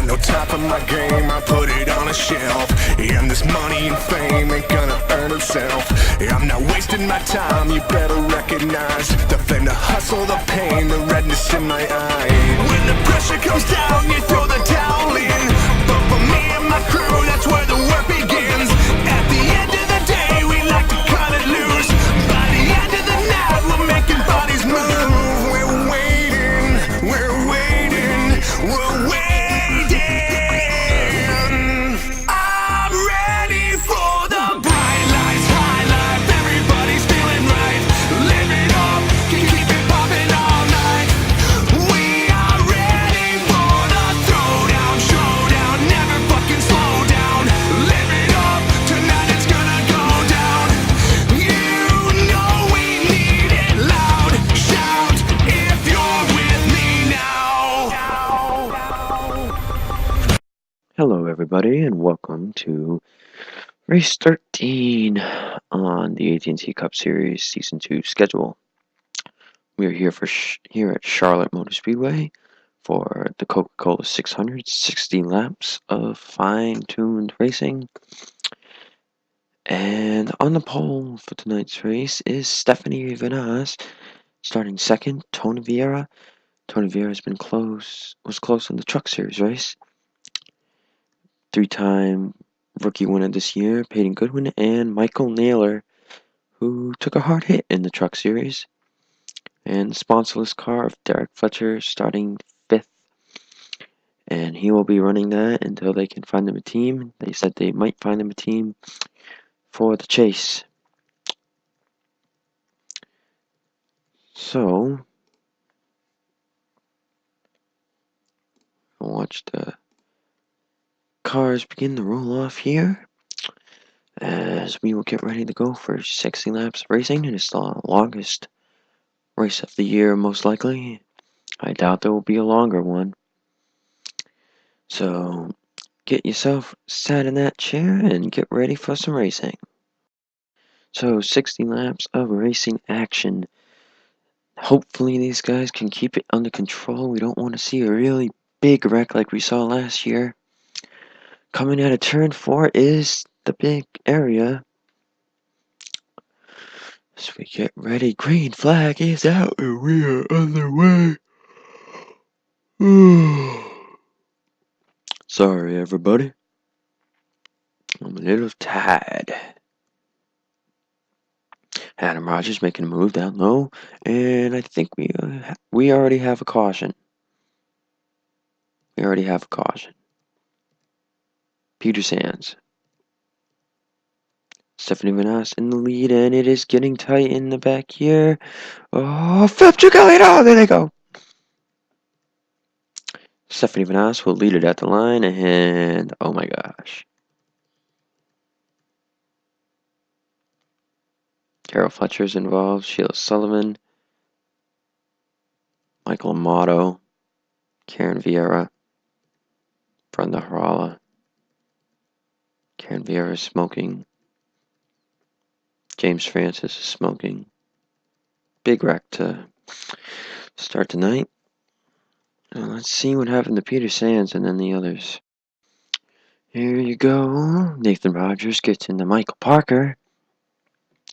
got no time for my game, I put it on a shelf. And this money and fame ain't gonna earn itself. I'm not wasting my time, you better recognize the flame, the hustle, the pain, the redness in my eye. When the pressure comes down, you throw the towel in. But for me and my crew, that's where the work begins. At the end of the day, we like to cut it loose. By the end of the night, we're making bodies move. We're waiting, we're waiting, we're waiting. I'm ready for the bright lights, high life. Everybody's feeling right. Live it up, keep it popping all night. We are ready for the throwdown, showdown. Never fucking slow down. Live it up, tonight it's gonna go down. You know we need it loud. Shout if you're with me now. Hello, everybody, and welcome to Race 13 on the AT&T Cup Series Season 2 schedule. We are here at Charlotte Motor Speedway for the Coca-Cola 600, 60 laps of fine-tuned racing. And on the pole for tonight's race is Stephanie Vanas, starting second. Tony Vieira. Tony Vieira was close in the Truck Series race. Three-time rookie winner this year, Peyton Goodwin, and Michael Naylor, who took a hard hit in the Truck Series. And the sponsorless car of Derek Fletcher starting fifth. And he will be running that until they can find him a team. They said they might find him a team for the chase. So, I'll watch the cars begin to roll off here as we will get ready to go for 60 laps of racing. And it's the longest race of the year, most likely. I doubt there will be a longer one. So, get yourself sat in that chair and get ready for some racing. So, 60 laps of racing action. Hopefully these guys can keep it under control. We don't want to see a really big wreck like we saw last year. Coming out of turn 4 is the big area. So we get ready. Green flag is out and we are underway. Sorry, everybody. I'm a little tired. Adam Rogers making a move down low, and I think we already have a caution. Peter Sands. Stephanie Vanas in the lead, and it is getting tight in the back here. Oh, Philip Giuliano! There they go. Stephanie Vanas will lead it at the line, and oh my gosh. Carol Fletcher's involved, Sheila Sullivan, Michael Amato, Karen Vieira, Brenda Harala. Karen Vieira is smoking. James Francis is smoking. Big wreck to start tonight. Let's see what happened to Peter Sands and then the others. Here you go. Nathan Rogers gets into Michael Parker.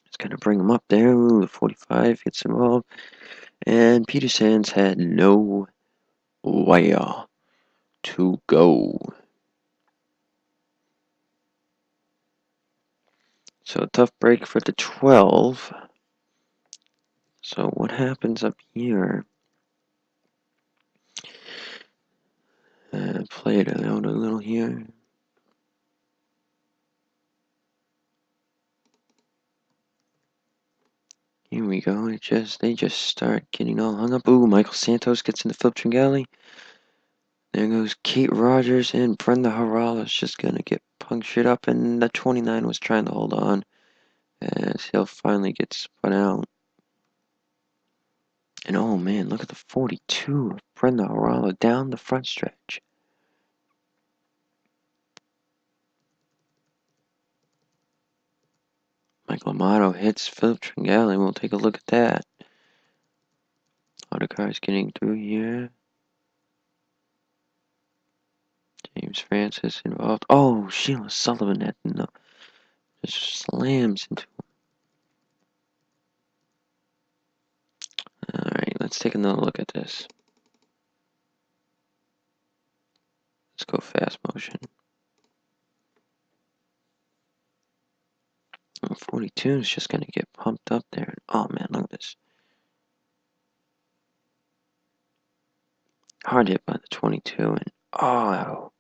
It's going to bring him up there. Ooh, the 45 gets involved. And Peter Sands had nowhere to go. So a tough break for the 12. So what happens up here? Play it out a little here. Here we go. They just start getting all hung up. Ooh, Michael Santos gets into Philip Tringali. There goes Kate Rogers, and Brenda Harala is just gonna get punctured up, and the 29 was trying to hold on as he'll finally get spun out. And oh man, look at the 42 of Brenda Harala down the front stretch. Michael Amato hits Philip Tringali. We'll take a look at that. Other cars getting through here. James Francis involved. Oh, Sheila Sullivan had no. Just slams into him. Alright, let's take another look at this. Let's go fast motion. 42 is just going to get pumped up there. Oh man, look at this. Hard hit by the 22. And oh,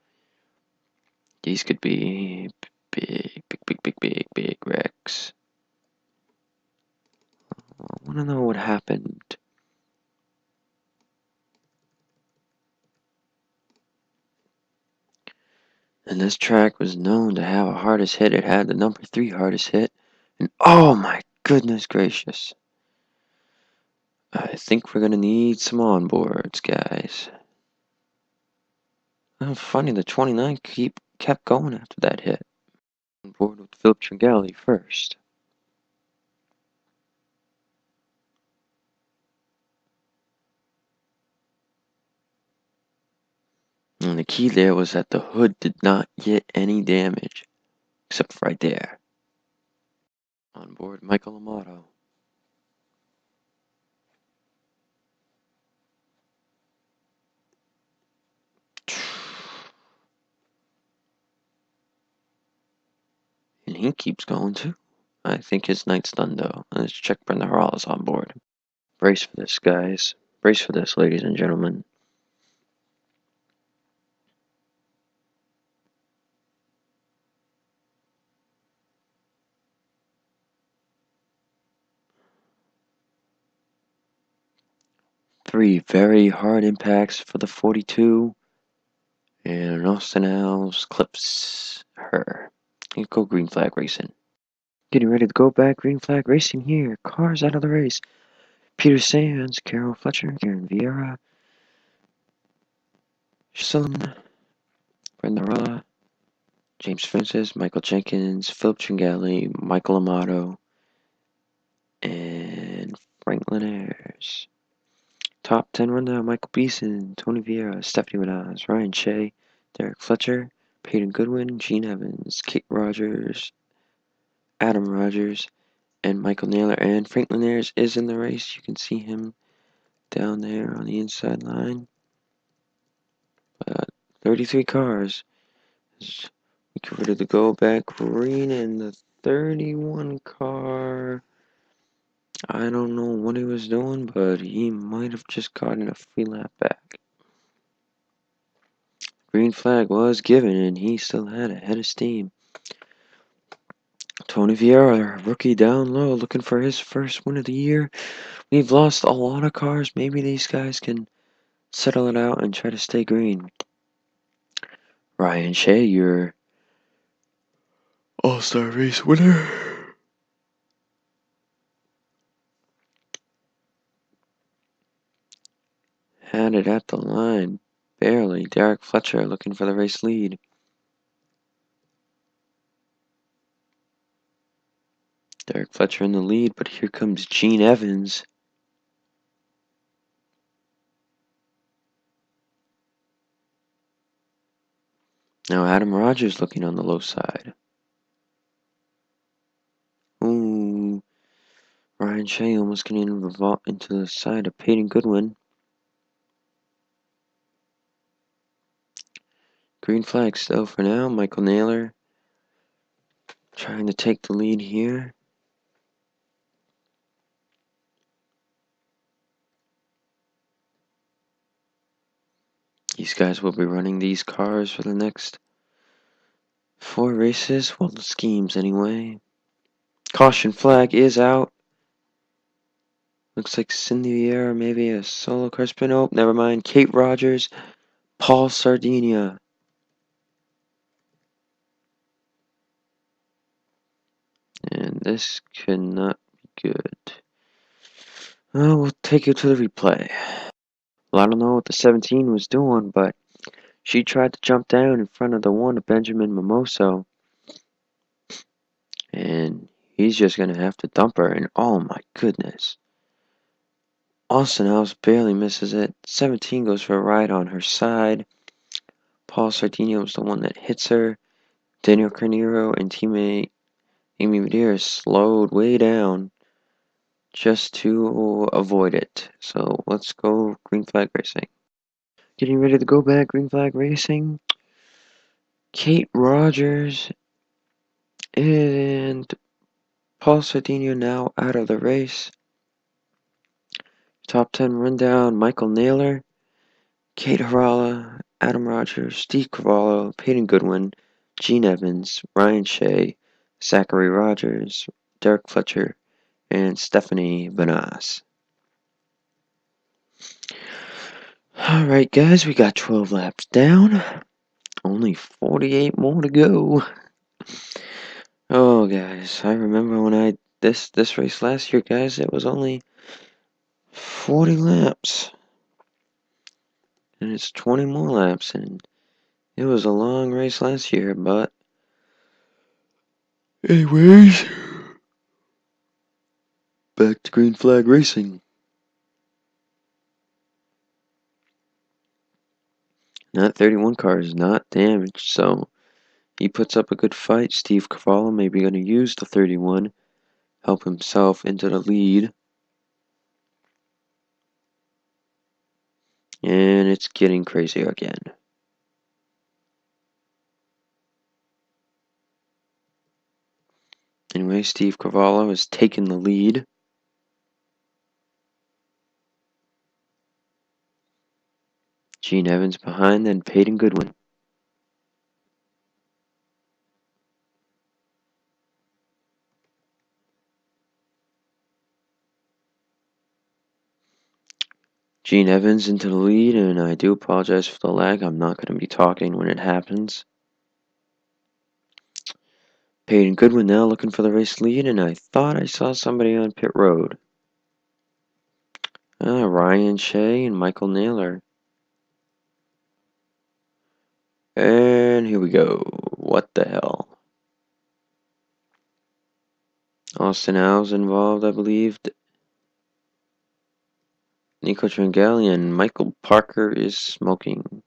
these could be big wrecks. I want to know what happened. And this track was known to have a hardest hit. It had the number 3 hardest hit. And oh my goodness gracious. I think we're going to need some onboards, guys. Oh, funny, the 29 kept going after that hit. On board with Philip Tringali first. And the key there was that the hood did not get any damage. Except right there. On board Michael Amato. And he keeps going too. I think his night's done though. Let's check Brenda Harrell's on board. Brace for this, guys. Brace for this, ladies and gentlemen. Three very hard impacts for the 42. And Austin Alves clips her. You go green flag racing. Getting ready to go back, green flag racing here. Cars out of the race. Peter Sands, Carol Fletcher, Karen Vieira, Sullivan, Brenda Rella, James Francis, Michael Jenkins, Philip Tringali, Michael Amato, and Franklin Ayers. Top 10 rundown: Michael Beeson, Tony Vieira, Stephanie Manaz, Ryan Shea, Derek Fletcher, Peyton Goodwin, Gene Evans, Kate Rogers, Adam Rogers, and Michael Naylor. And Franklin Ayers is in the race. You can see him down there on the inside line. 33 cars. We get ready to go back green, and the 31 car, I don't know what he was doing, but he might have just gotten a free lap back. Green flag was given, and he still had a head of steam. Tony Vieira, rookie down low, looking for his first win of the year. We've lost a lot of cars. Maybe these guys can settle it out and try to stay green. Ryan Shea, your All-Star race winner. Had it at the line, barely. Derek Fletcher looking for the race lead. Derek Fletcher in the lead, but here comes Gene Evans. Now Adam Rogers looking on the low side. Ooh, Ryan Shea almost getting into the side of Peyton Goodwin. Green flag still for now. Michael Naylor trying to take the lead here. These guys will be running these cars for the next 4 races. Well, the schemes anyway. Caution flag is out. Looks like Cindy Vieira, maybe a solo car spin. Oh, never mind. Kate Rogers, Paul Sardinia. And this cannot be good. Oh, we'll take you to the replay. Well, I don't know what the 17 was doing, but she tried to jump down in front of the one of Benjamin Mimoso. And he's just going to have to dump her. And oh my goodness. Austin House barely misses it. 17 goes for a ride on her side. Paul Sardinia was the one that hits her. Daniel Carneiro and teammate Amy Medeiros slowed way down just to avoid it. So let's go green flag racing. Getting ready to go back green flag racing. Kate Rogers and Paul Sardinia now out of the race. Top 10 rundown: Michael Naylor, Kate Harala, Adam Rogers, Steve Cavallo, Peyton Goodwin, Gene Evans, Ryan Shea, Zachary Rogers, Derek Fletcher, and Stephanie Benas. Alright guys, we got 12 laps down. Only 48 more to go. Oh guys, I remember when I this race last year, guys, it was only 40 laps. And it's 20 more laps, and it was a long race last year, but anyways, back to green flag racing. That 31 car is not damaged, so he puts up a good fight. Steve Cavallo may be going to use the 31, help himself into the lead. And it's getting crazy again. Anyway, Steve Cavallo has taken the lead. Gene Evans behind, then Peyton Goodwin. Gene Evans into the lead, and I do apologize for the lag. I'm not going to be talking when it happens. Peyton Goodwin now looking for the race lead, and I thought I saw somebody on pit road. Ryan Shea and Michael Naylor. And here we go. What the hell? Austin Alves involved, I believe. Nico Tringali and Michael Parker is smoking.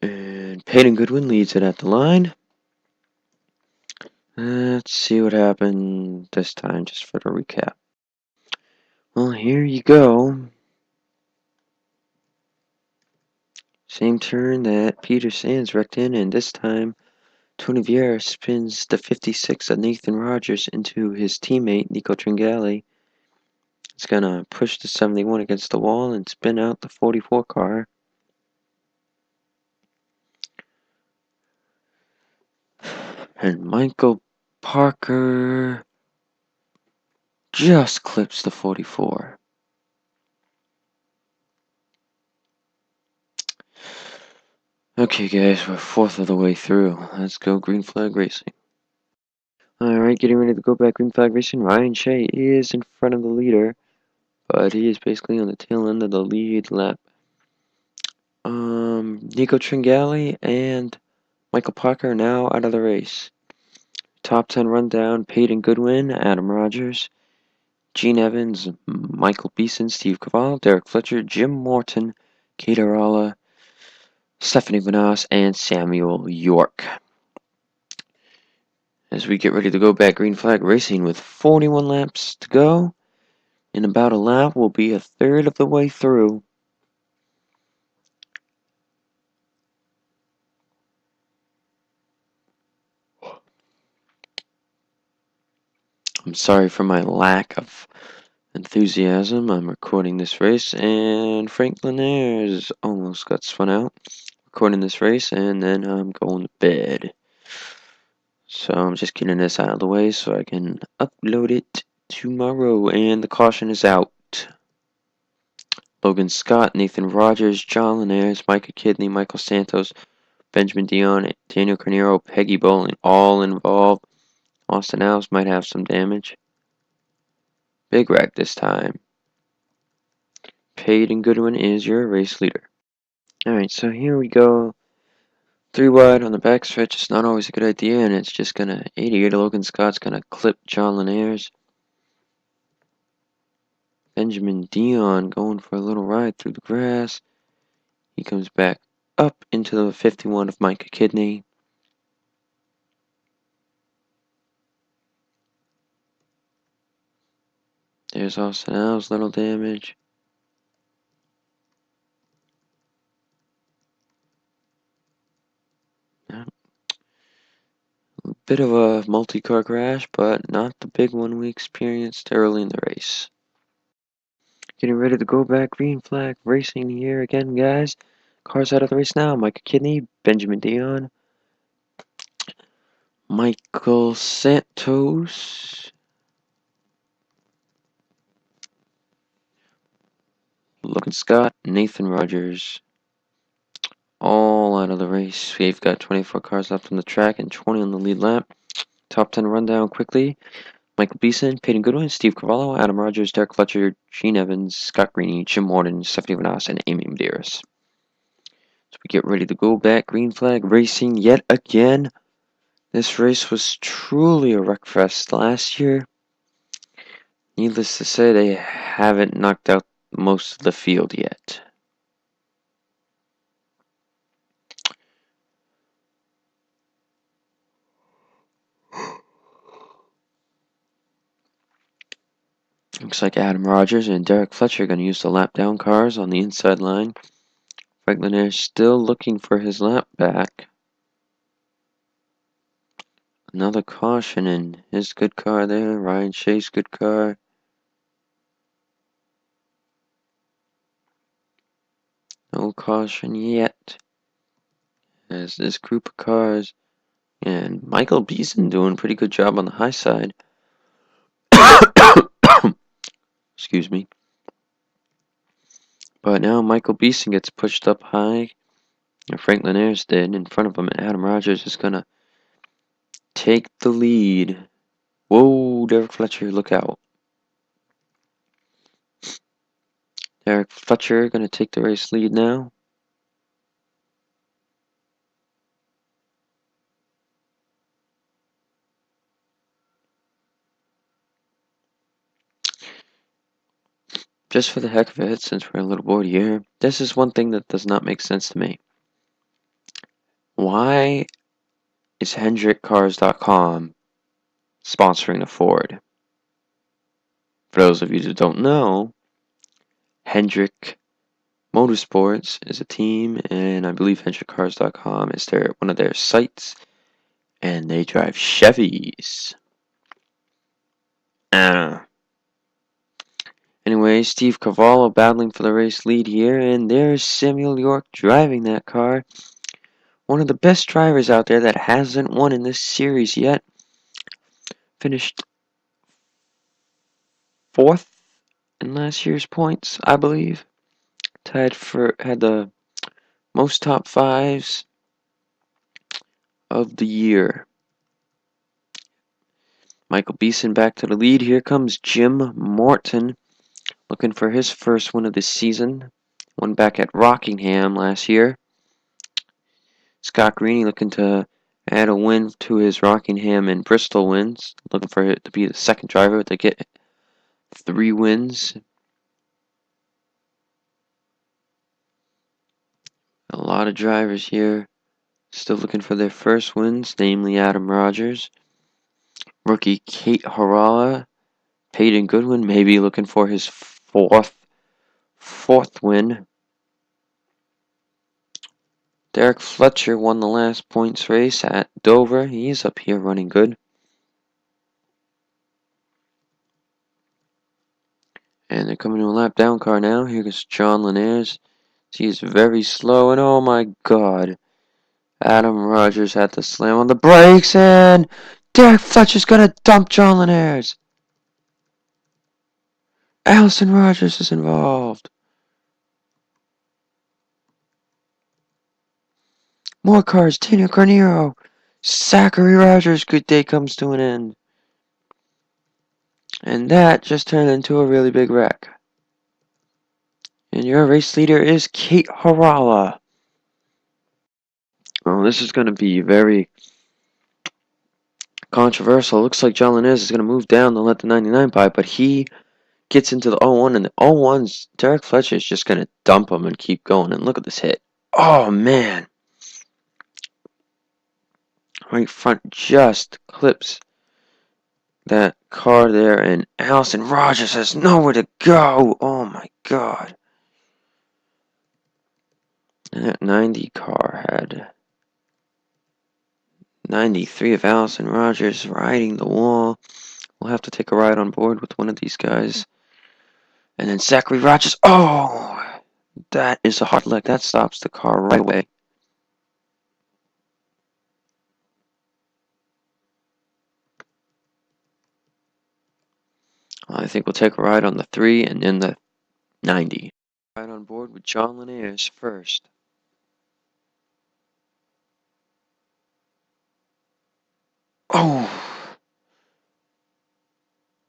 And Peyton Goodwin leads it at the line. Let's see what happened this time, just for the recap. Well, here you go. Same turn that Peter Sands wrecked in, and this time Tony Vieira spins the 56 of Nathan Rogers into his teammate Nico Tringali. It's gonna push the 71 against the wall and spin out the 44 car. And Michael Parker just clips the 44. Okay guys, we're fourth of the way through. Let's go green flag racing. Alright, getting ready to go back green flag racing. Ryan Shea is in front of the leader, but he is basically on the tail end of the lead lap. Nico Tringali and Michael Parker are now out of the race. Top 10 rundown: Peyton Goodwin, Adam Rogers, Gene Evans, Michael Beeson, Steve Cavallo, Derek Fletcher, Jim Morton, Kate Arala, Stephanie Benas, and Samuel York. As we get ready to go back green flag racing with 41 laps to go, in about a lap we'll be a third of the way through. I'm sorry for my lack of enthusiasm. I'm recording this race, and Frank Linares almost got spun out. Recording this race, and then I'm going to bed. So I'm just getting this out of the way so I can upload it tomorrow. And the caution is out. Logan Scott, Nathan Rogers, John Linares, Micah Kidney, Michael Santos, Benjamin Dion, Daniel Carneiro, Peggy Bowling, all involved. Austin Alves might have some damage. Big wreck this time. Peyton Goodwin is your race leader. Alright, so here we go. 3 wide on the backstretch. It's not always a good idea, and it's just gonna 88. Logan Scott's gonna clip John Linares. Benjamin Dion going for a little ride through the grass. He comes back up into the 51 of Micah Kidney. There's Austin Al's little damage. A bit of a multi-car crash, but not the big one we experienced early in the race. Getting ready to go back. Green flag racing here again, guys. Cars out of the race now. Micah Kidney, Benjamin Dion, Michael Santos, Logan Scott, Nathan Rogers. All out of the race. We've got 24 cars left on the track and 20 on the lead lap. Top 10 rundown quickly. Michael Beeson, Peyton Goodwin, Steve Cavallo, Adam Rogers, Derek Fletcher, Gene Evans, Scott Greeny, Jim Morton, Stephanie Vanas, and Amy Medeiros. So we get ready to go back. Green flag racing yet again. This race was truly a wreckfest last year. Needless to say, they haven't knocked out most of the field yet. Looks like Adam Rogers and Derek Fletcher are going to use the lap down cars on the inside line. Franklin is still looking for his lap back. Another caution in his good car there. Ryan Shea's good car. No caution yet. As this group of cars. And Michael Beeson doing a pretty good job on the high side. Excuse me. But now Michael Beeson gets pushed up high. And Franklin Ayers did in front of him. And Adam Rogers is going to take the lead. Whoa, Derek Fletcher, look out. Derek Fletcher going to take the race lead now. Just for the heck of it, since we're a little bored here, this is one thing that does not make sense to me. Why is HendrickCars.com sponsoring a Ford? For those of you that don't know, Hendrick Motorsports is a team, and I believe HendrickCars.com is one of their sites, and they drive Chevys. Anyway, Steve Cavallo battling for the race lead here, and there's Samuel York driving that car. One of the best drivers out there that hasn't won in this series yet. Finished 4th in last year's points, I believe. Had the most top 5s of the year. Michael Beeson back to the lead. Here comes Jim Morton, looking for his first win of the season. Won back at Rockingham last year. Scott Greeny looking to add a win to his Rockingham and Bristol wins. Looking for it to be the second driver to get 3 wins. A lot of drivers here still looking for their first wins, namely Adam Rogers. Rookie Kate Harala, Peyton Goodwin, maybe looking for his fourth win. Derek Fletcher won the last points race at Dover. He's up here running good. And they're coming to a lap down car now. Here goes John Linares. He's very slow, and oh my god. Adam Rogers had to slam on the brakes, and Derek Fletcher's gonna dump John Linares. Allison Rogers is involved. More cars. Tina Carnero. Zachary Rogers' good day comes to an end. And that just turned into a really big wreck. And your race leader is Kate Harala. Well, this is going to be very controversial. Looks like John Linares is going to move down to let the 99 by, but he gets into the 0-1, and the 0-1's Derek Fletcher is just going to dump him and keep going. And look at this hit. Oh, man. Right front just clips that car there, and Allison Rogers has nowhere to go. Oh, my God. And that 90 car had 93 of Allison Rogers riding the wall. We'll have to take a ride on board with one of these guys. And then Zachary Rogers. Oh, that is a hard leg. That stops the car right away. I think we'll take a ride on the 3 and then the 90. Ride on board with John Linares first. Oh.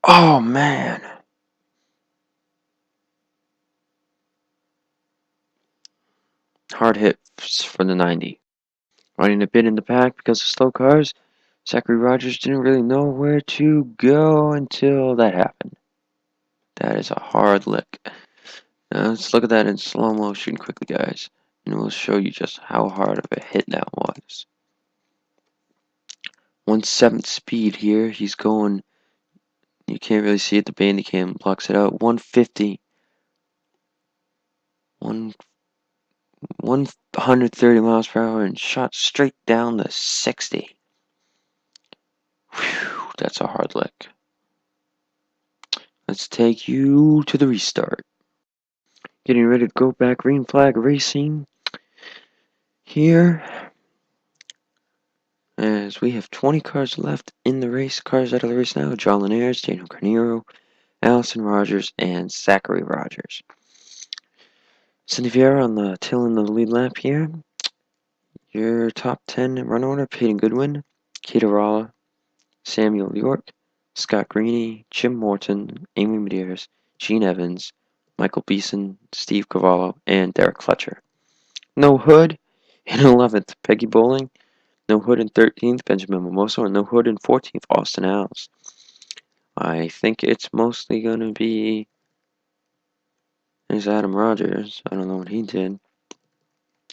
Oh, man. Hard hit for the 90. Riding a bit in the back because of slow cars. Zachary Rogers didn't really know where to go until that happened. That is a hard lick. Now let's look at that in slow motion quickly, guys. And we'll show you just how hard of a hit that was. 1/7 speed here. He's going, you can't really see it, the Bandicam blocks it out. 150. 130 miles per hour and shot straight down to 60. Whew, that's a hard lick. Let's take you to the restart. Getting ready to go back, green flag racing here. As we have 20 cars left in the race. Cars out of the race now. John Linares, Daniel Carneiro, Allison Rogers, and Zachary Rogers. Cindy Vieira on the tail end of the lead lap here. Your top 10 run order: Peyton Goodwin, Keita Ralla, Samuel York, Scott Greeny, Jim Morton, Amy Medeiros, Gene Evans, Michael Beeson, Steve Cavallo, and Derek Fletcher. No Hood in 11th, Peggy Bowling. No Hood in 13th, Benjamin Mimoso. And no Hood in 14th, Austin Alves. I think it's mostly going to be... There's Adam Rogers. I don't know what he did.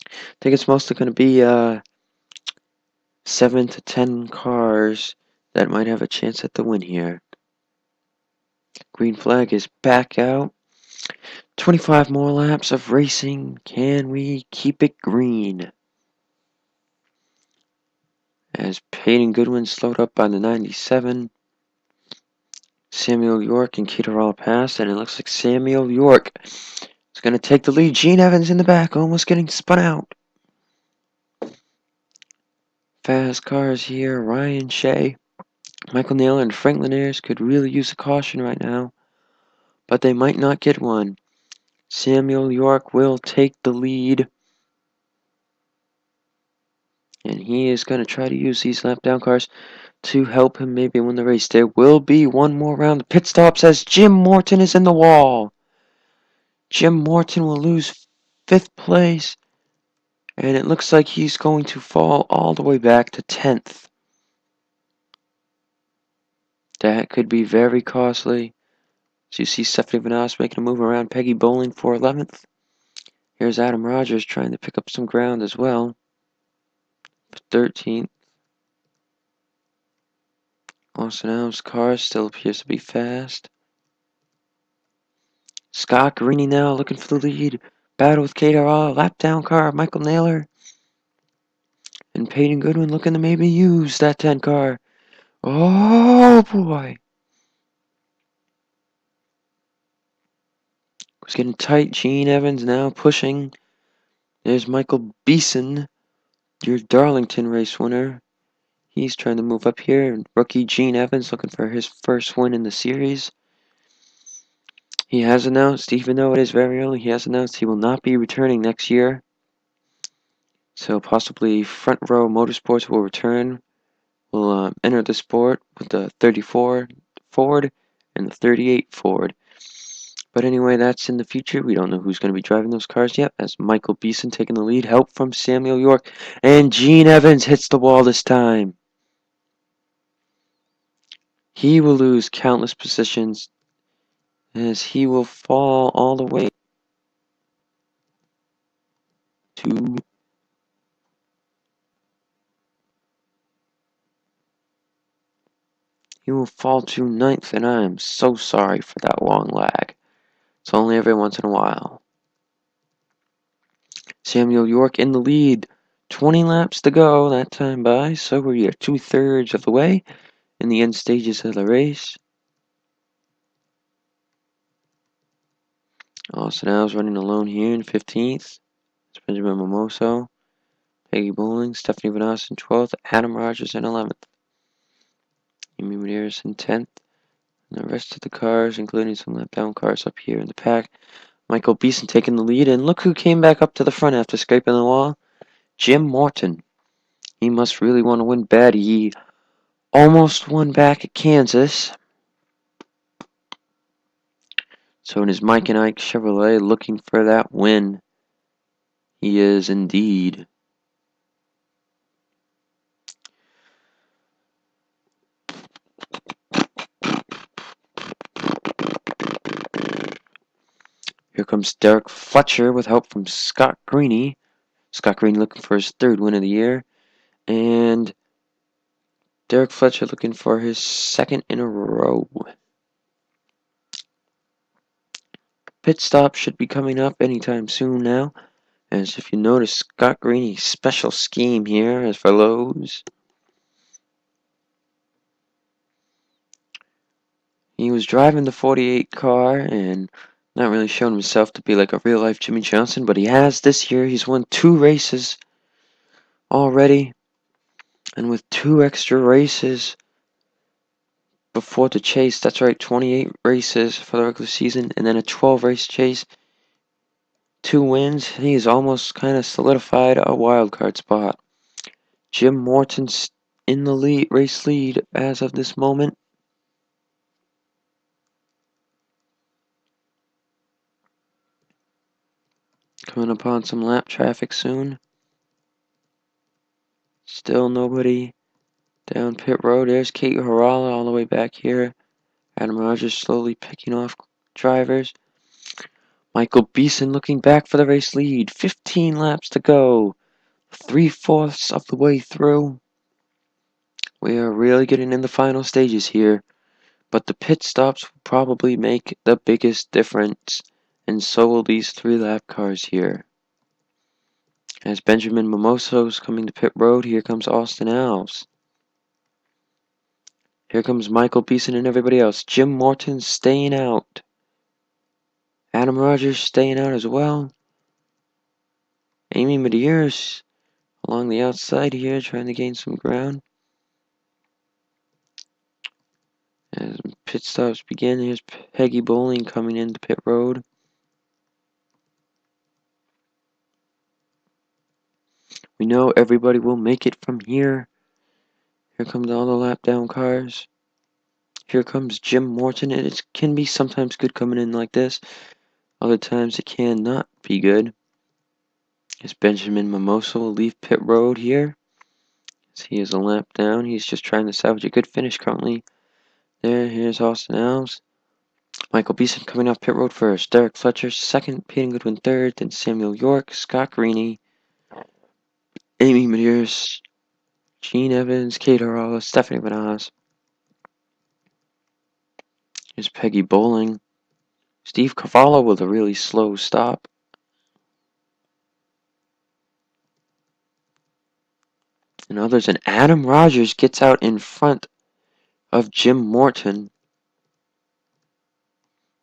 I think it's mostly going to be 7 to 10 cars that might have a chance at the win here. Green flag is back out. 25 more laps of racing. Can we keep it green? As Peyton Goodwin slowed up by the 97. Samuel York and Keita Ralla passed, and it looks like Samuel York is going to take the lead. Gene Evans in the back, almost getting spun out. Fast cars here. Ryan Shea, Michael Naylor, and Frank Linares could really use a caution right now, but they might not get one. Samuel York will take the lead, and he is going to try to use these lap down cars to help him maybe win the race. There will be one more round of pit stops as Jim Morton is in the wall. Jim Morton will lose 5th place, and it looks like he's going to fall all the way back to 10th. That could be very costly. So you see Stephanie Vanas making a move around Peggy Bowling for 11th. Here's Adam Rogers trying to pick up some ground as well for 13th. Austin Alves' car still appears to be fast. Scott Greeny now looking for the lead. Battle with Keita Ralla, lap down car, Michael Naylor. And Peyton Goodwin looking to maybe use that 10 car. Oh boy. It's getting tight. Gene Evans now pushing. There's Michael Beeson, your Darlington race winner. He's trying to move up here. Rookie Gene Evans looking for his first win in the series. He has announced, even though it is very early, he has announced he will not be returning next year. So possibly Front Row Motorsports will return. Will enter the sport with the 34 Ford and the 38 Ford. But anyway, that's in the future. We don't know who's going to be driving those cars yet. As Michael Beeson taking the lead. Help from Samuel York. And Gene Evans hits the wall this time. He will lose countless positions as he will fall all the way to ninth, and I am so sorry for that long lag. It's only every once in a while. Samuel York in the lead. 20 laps to go that time by, so we are 2/3 of the way in the end stages of the race. Austin Alves running alone here in 15th. It's Benjamin Mimoso, Peggy Bowling, Stephanie Vanasse in 12th, Adam Rogers in 11th. Amy Medeiros in 10th. And the rest of the cars, including some lap down cars up here in the pack. Michael Beeson taking the lead, and look who came back up to the front after scraping the wall. Jim Morton. He must really want to win bad. He almost won back at Kansas. So it is Mike and Ike Chevrolet looking for that win. He is indeed. Here comes Derek Fletcher with help from Scott Greeny. Scott Greeny looking for his 3rd win of the year. And Derek Fletcher looking for his 2nd in a row. Pit stop should be coming up anytime soon now. As if you notice, Scott Greeny's special scheme here as for Lowe's. He was driving the 48 car and not really shown himself to be like a real-life Jimmy Johnson, but he has this year. He's won 2 races already, and with 2 extra races before the chase, that's right, 28 races for the regular season, and then a 12-race chase, 2 wins. He has almost kind of solidified a wild card spot. Jim Morton's in the race lead as of this moment. Coming upon some lap traffic soon. Still nobody down pit road. There's Kate Harala all the way back here. Adam Rogers slowly picking off drivers. Michael Beeson looking back for the race lead. 15 laps to go. 3/4 of the way through. We are really getting in the final stages here. But the pit stops will probably make the biggest difference. And so will these 3-lap cars here. As Benjamin Mimoso is coming to pit road, here comes Austin Alves. Here comes Michael Beeson and everybody else. Jim Morton staying out. Adam Rogers staying out as well. Amy Medeiros along the outside here trying to gain some ground. As pit stops begin, here's Peggy Bowling coming into pit road. We know everybody will make it from here. Here comes all the lap down cars. Here comes Jim Morton. It can be sometimes good coming in like this. Other times it can not be good. As Benjamin Mimoso will leave pit road here. As he is a lap down. He's just trying to salvage a good finish currently. Here's Austin Alves. Michael Beeson coming off pit road first. Derek Fletcher second. Peter Goodwin third. Then Samuel York. Scott Greeny. Amy Medeiros. Gene Evans. Kate Harala. Stephanie Vanasse. Here's Peggy Bowling. Steve Cavallo with a really slow stop. And others. And Adam Rogers gets out in front of Jim Morton.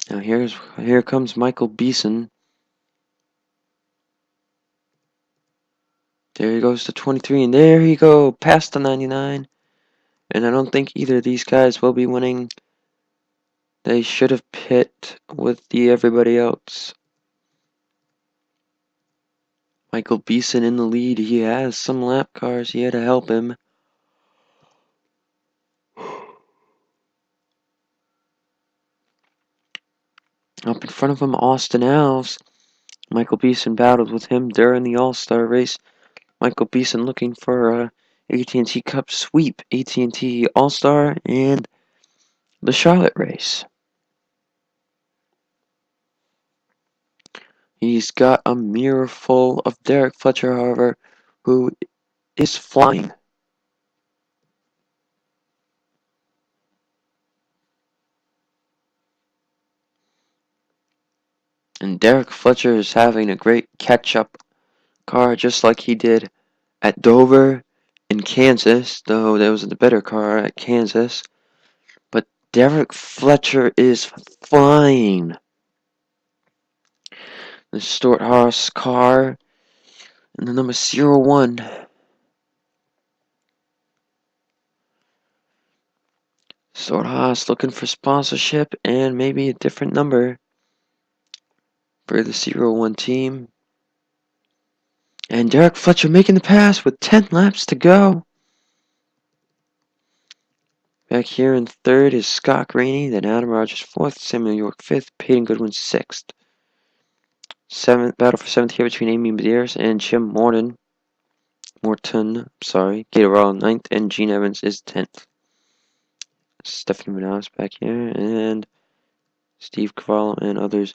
Now here comes Michael Beeson. There he goes to 23, and there he go, past the 99. And I don't think either of these guys will be winning. They should have pit with everybody else. Michael Beeson in the lead. He has some lap cars here to help him. Up in front of him, Austin Alves. Michael Beeson battled with him during the All-Star race. Michael Beeson looking for a AT&T Cup sweep, AT&T All-Star, and the Charlotte race. He's got a mirror full of Derek Fletcher, however, who is flying. And Derek Fletcher is having a great catch-up car, just like he did at Dover in Kansas, though there was the better car at Kansas. But Derek Fletcher is flying. The Stuart Haas car and the number 01. Stuart Haas looking for sponsorship and maybe a different number for the 01 team. And Derek Fletcher making the pass with 10 laps to go. Back here in third is Scott Rainey, then Adam Rogers fourth, Samuel York fifth, Peyton Goodwin sixth. Battle for seventh here between Amy Medeiros and Jim Morton. Gator Raw ninth, and Gene Evans is 10th. Stephanie Manaus back here, and Steve Cavallo and others.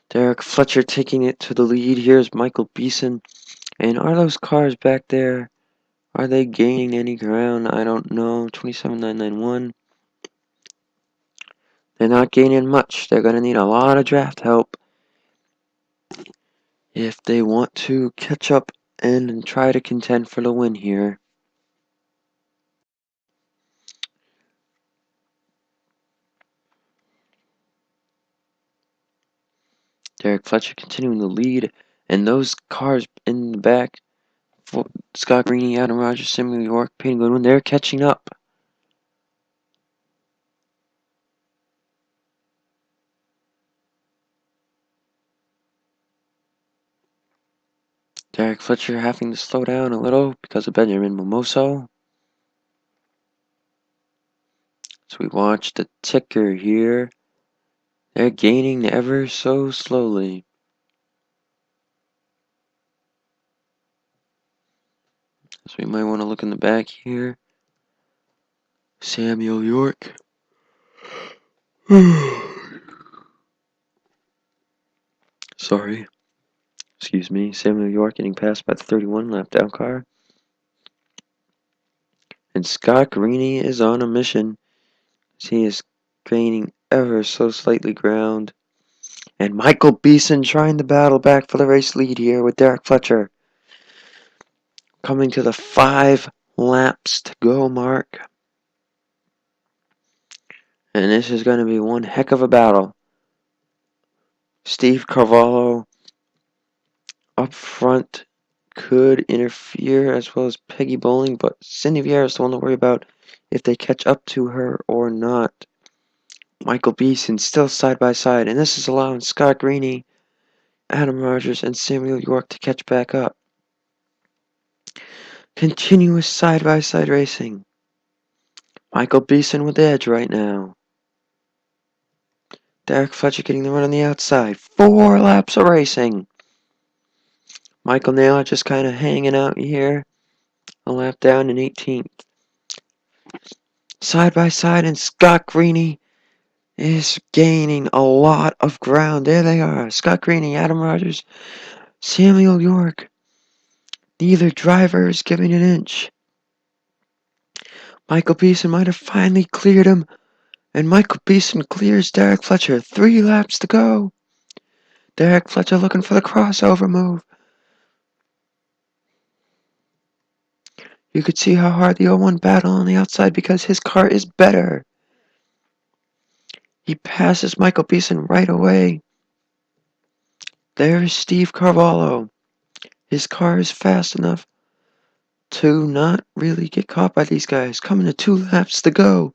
Derek Fletcher taking it to the lead. Here's Michael Beeson. And are those cars back there, are they gaining any ground? I don't know. 27,991. They're not gaining much. They're going to need a lot of draft help if they want to catch up and try to contend for the win here. Derek Fletcher continuing the lead, and those cars in the back, Scott Greeney, Adam Rogers, Samuel York, Peyton Goodwin, they're catching up. Derek Fletcher having to slow down a little because of Benjamin Mimoso. So we watch the ticker here. They're gaining ever so slowly. So we might want to look in the back here. Samuel York. Sorry. Excuse me. Samuel York getting passed by the 31 lap down car. And Scott Greeney is on a mission. He is gaining ever so slightly ground. And Michael Beeson trying to battle back for the race lead here with Derek Fletcher. Coming to the 5 laps to go mark. And this is going to be one heck of a battle. Steve Carvalho up front could interfere, as well as Peggy Bowling, but Cindy Vieira is the one to worry about if they catch up to her or not. Michael Beeson still side by side, and this is allowing Scott Greeney, Adam Rogers, and Samuel York to catch back up. Continuous side by side racing. Michael Beeson with the edge right now. Derek Fletcher getting the run on the outside. 4 laps of racing. Michael Naylor just kind of hanging out here. A lap down in 18th. Side by side, and Scott Greeney is gaining a lot of ground. There they are. Scott Greeney, Adam Rogers, Samuel York. Neither driver is giving an inch. Michael Beeson might have finally cleared him. And Michael Beeson clears Derek Fletcher. 3 laps to go. Derek Fletcher looking for the crossover move. You could see how hard the 01 battle on the outside because his car is better. He passes Michael Beeson right away. There's Steve Carvalho. His car is fast enough to not really get caught by these guys. Coming to 2 laps to go.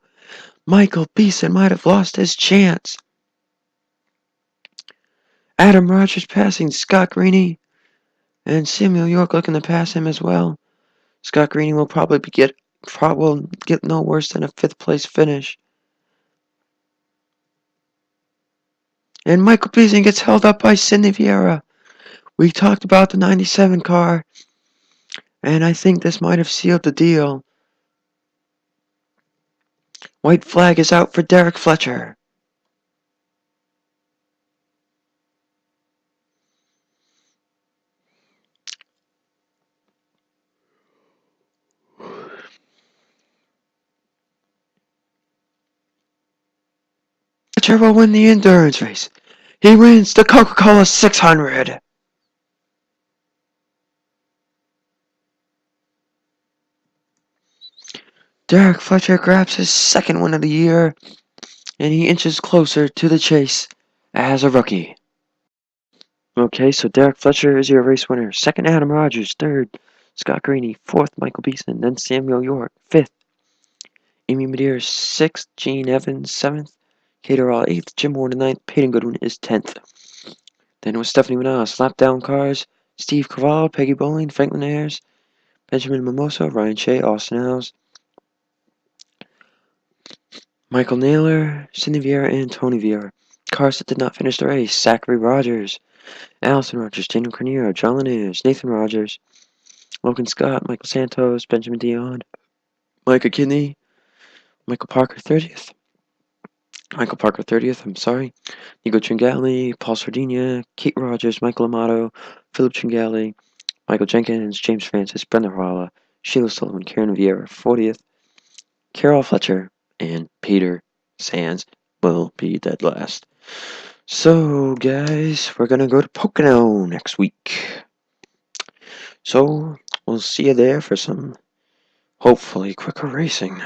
Michael Beeson might have lost his chance. Adam Rogers passing Scott Greeney. And Samuel York looking to pass him as well. Scott Greeney will probably get no worse than a 5th place finish. And Michael Beeson gets held up by Cindy Vieira. We talked about the 97 car. And I think this might have sealed the deal. White flag is out for Derek Fletcher. Fletcher will win the endurance race. He wins the Coca-Cola 600. Derek Fletcher grabs his second win of the year, and he inches closer to the chase as a rookie. Okay, so Derek Fletcher is your race winner. Second, Adam Rogers. Third, Scott Greeny. Fourth, Michael Beeson. Then Samuel York. Fifth, Amy Madeira. Sixth, Gene Evans. Seventh, Cater All. Eighth, Jim Warren. Ninth, Peyton Goodwin is 10th. Then it was Stephanie Manaus. Slapdown cars, Steve Cavallo, Peggy Bowling, Franklin Ayers, Benjamin Mimosa, Ryan Shea, Austin Ells, Michael Naylor, Sidney Vieira, and Tony Vieira. Cars that did not finish the race: Zachary Rogers, Allison Rogers, Daniel Cornier, John Linares, Nathan Rogers, Logan Scott, Michael Santos, Benjamin Dion, Micah Kinney, Michael Parker 30th, Nico Tringali, Paul Sardinia, Kate Rogers, Michael Amato, Philip Tringali, Michael Jenkins, James Francis, Brenda Harala, Sheila Sullivan, Karen Vieira 40th, Carol Fletcher, and Peter Sands will be dead last. So, guys, we're gonna go to Pocono next week. So, we'll see you there for some hopefully quicker racing.